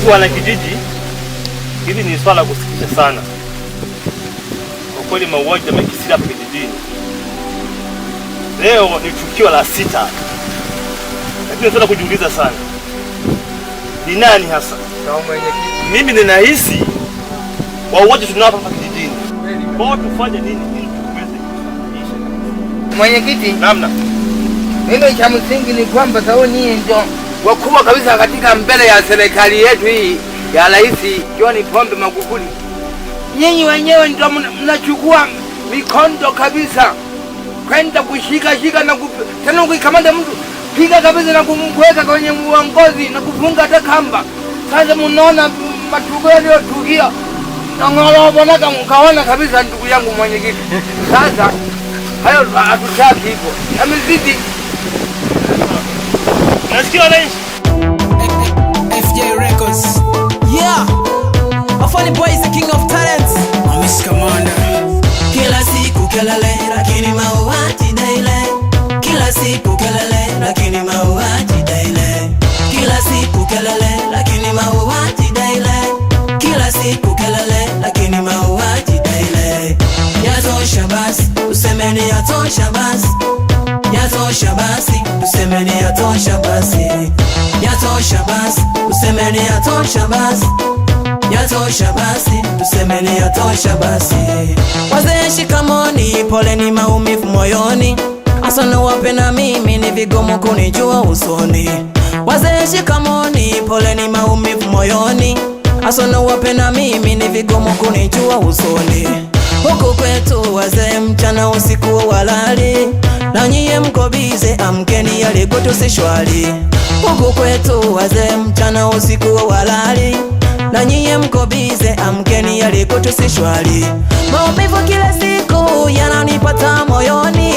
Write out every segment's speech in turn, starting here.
Ndugu wana kijiji, hili ni swala kusikitisha sana. Kwa kweli mauaji yamekithiri hapa kijijini. Leo ni tukio la 6. Lakini nataka kujiuliza sana. Ni nani hasa? Mimi ninahisi wauaji tunao hapa kijijini. Kwa tufanye nini ili tuweze kufanikisha? Mwenyekiti, namna. Neno cha msingi ni kwamba nyinyi ndio wakubwa kabisa katika mbele ya serikali yetu hii ya Rais John Pombe Magufuli. Nyinyi wenyewe ndio mnachukua mikondo kabisa kwenda kushika na tena ukikamata mtu piga kabisa na kumweka kwenye uongozi na kufunga hata kamba. Sasa mnaona matukio yaliyotukia na ng'olobonaka mkaona kabisa, ndugu yangu mwenyekiti. Sasa hayo hatutaki hivyo. Amezidi. Nasikia wananchi. FJ Records. Yeah. Afani Boy is the king of talents. Miss Commander. Kila siku kelele lakini mauaji daily. Kila siku kelele lakini mauaji daily. Kila siku kelele lakini mauaji daily. Kila siku kelele lakini mauaji daily. Yatosha basi, usemeni yatosha basi. Yatosha basi, usemeni yatosha basi. Yatosha basi, usemeni yatosha basi. Yatosha basi, usemeni yatosha basi. Wazee shikamoni, poleni maumivu moyoni. Asana wape na mimi ni vigumu kunijua usoni. Wazee shikamoni, poleni maumivu moyoni. Asana wape na mimi ni vigumu kunijua usoni. Huku kwetu wazee mchana usiku walali, na nyie mko bize, amkeni yale kwetu si shwari. Huku kwetu wazee mchana usiku walali, na nyie mko bize, amkeni yale kwetu si shwari. Maumivu kila siku yananipata moyoni,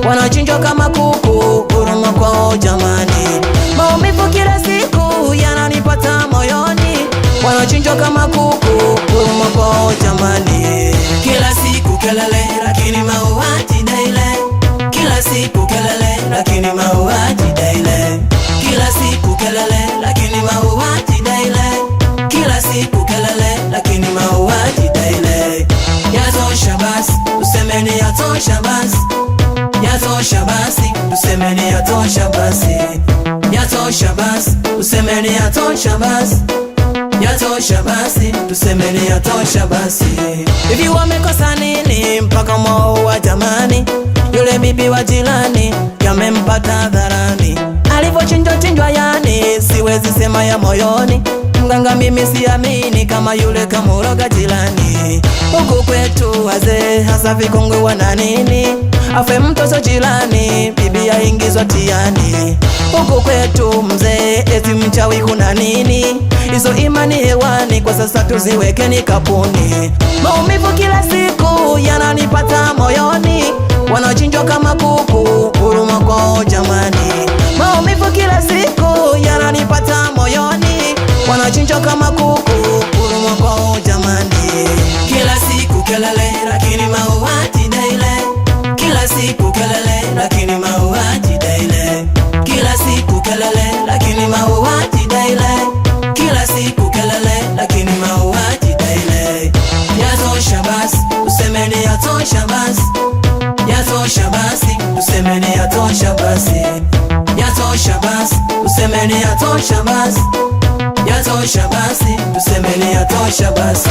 wanachinjwa kama kuku, huruma kwao jamani. Maumivu kila siku yananipata moyoni, wanachinjwa kama kuku, huruma kwao jamani. Kila siku kelele lakini mauaji daily. Kila siku kelele lakini mauaji daily. Kila siku kelele lakini mauaji daily. Kila siku kelele lakini mauaji daily. Yatosha basi, usemeni yatosha basi. Yatosha basi, usemeni yatosha basi. Yatosha basi, usemeni yatosha basi. Yatosha basi, tusemeni yatosha basi. Hivi wamekosa nini mpaka mwaua jamani? Yule bibi wa jirani yamempata hadharani, alivyochinjwa yani siwezi sema ya moyoni. Mganga mimi siamini kama yule kamuroga jirani. Huku kwetu wazee hasa vikongwe wana nini? Afe mtoto jirani, bibi yaingizwa tiani. Huku kwetu mzee eti mchawi kuna nini? Hizo imani hewani kwa sasa tuziwekeni kapuni. Maumivu kila siku yananipata moyoni, wanachinjwa kama kuku, huruma kwao jamani. Maumivu kila siku yananipata moyoni, wanachinjwa kama kuku, huruma kwao jamani. Kila siku kelele lakini mauaji daily. Kila siku kelele lakini mauaji daily. Kila siku kelele lakini mauaji daily. Kila siku kelele lakini mauaji daily. Yatosha basi, usemeni yatosha basi. Yatosha basi, usemeni yatosha basi. Yatosha basi, usemeni yatosha basi. Yatosha basi, usemeni yatosha basi.